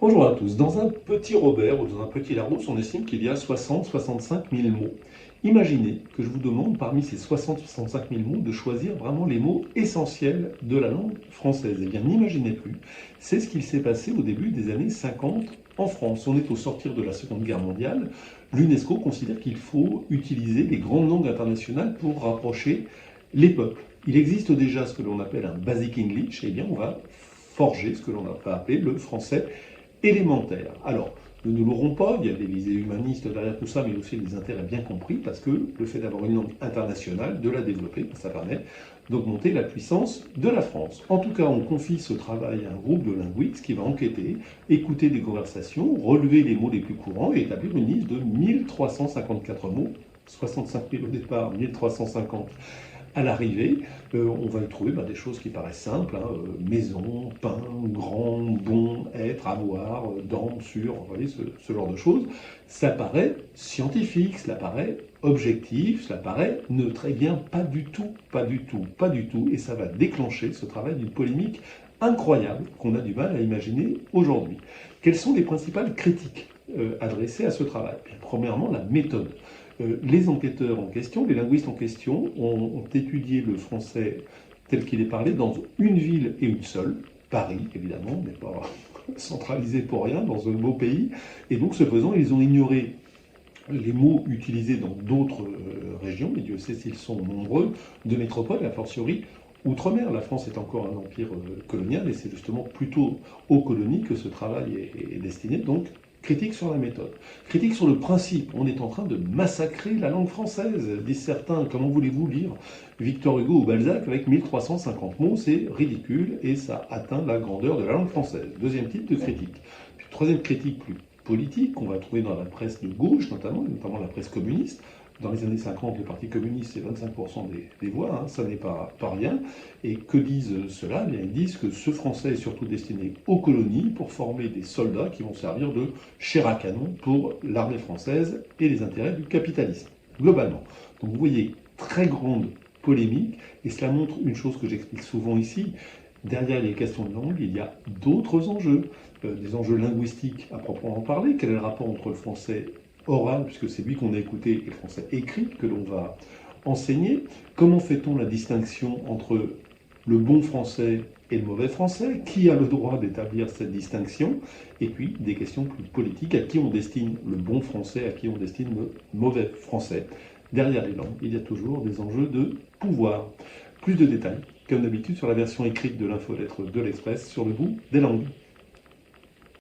Bonjour à tous. Dans un petit Robert ou dans un petit Larousse, on estime qu'il y a 60-65 000 mots. Imaginez que je vous demande parmi ces 60-65 000 mots de choisir vraiment les mots essentiels de la langue française. Eh bien, n'imaginez plus. C'est ce qu'il s'est passé au début des années 50 en France. On est au sortir de la Seconde Guerre mondiale. L'UNESCO considère qu'il faut utiliser les grandes langues internationales pour rapprocher les peuples. Il existe déjà ce que l'on appelle un Basic English. Eh bien, on va forger ce que l'on va appeler le français élémentaire. Alors, nous ne l'aurons pas, il y a des visées humanistes derrière tout ça, mais aussi des intérêts bien compris, parce que le fait d'avoir une langue internationale, de la développer, ça permet d'augmenter la puissance de la France. En tout cas, on confie ce travail à un groupe de linguistes qui va enquêter, écouter des conversations, relever les mots les plus courants et établir une liste de 1354 mots, 65 000 au départ, 1350 à l'arrivée. On va y trouver des choses qui paraissent simples, hein, maison, pain, grand, bon, être, avoir, dans, sur, vous voyez, ce genre de choses. Ça paraît scientifique, cela paraît objectif, cela paraît neutre. Eh bien, pas du tout, pas du tout, pas du tout. Et ça va déclencher ce travail d'une polémique incroyable qu'on a du mal à imaginer aujourd'hui. Quelles sont les principales critiques adressées à ce travail? Bien, premièrement, la méthode. Les enquêteurs en question, les linguistes en question, ont étudié le français tel qu'il est parlé dans une ville et une seule, Paris, évidemment, on n'est pas centralisé pour rien dans un beau pays. Et donc, ce faisant, ils ont ignoré les mots utilisés dans d'autres régions, et Dieu sait s'ils sont nombreux, de métropole, a fortiori outre-mer. La France est encore un empire colonial, et c'est justement plutôt aux colonies que ce travail est destiné. Donc, critique sur la méthode. Critique sur le principe. On est en train de massacrer la langue française, disent certains. Comment voulez-vous lire Victor Hugo ou Balzac avec 1350 mots? C'est ridicule et ça atteint la grandeur de la langue française. Deuxième type de critique. Puis, troisième critique plus politique qu'on va trouver dans la presse de gauche, notamment la presse communiste. Dans les années 50, le Parti communiste, c'est 25% des voix, hein, ça n'est pas rien. Et que disent ceux-là? Eh bien, ils disent que ce français est surtout destiné aux colonies pour former des soldats qui vont servir de chair à canon pour l'armée française et les intérêts du capitalisme, globalement. Donc vous voyez, très grande polémique, et cela montre une chose que j'explique souvent ici. Derrière les questions de langue, il y a d'autres enjeux, des enjeux linguistiques à proprement parler. Quel est le rapport entre le français oral, puisque c'est lui qu'on a écouté, et le français écrit que l'on va enseigner? Comment fait-on la distinction entre le bon français et le mauvais français? Qui a le droit d'établir cette distinction? Et puis des questions plus politiques, à qui on destine le bon français, à qui on destine le mauvais français? Derrière les langues, il y a toujours des enjeux de pouvoir. Plus de détails, comme d'habitude, sur la version écrite de l'infolettre de l'Express sur le goût des langues.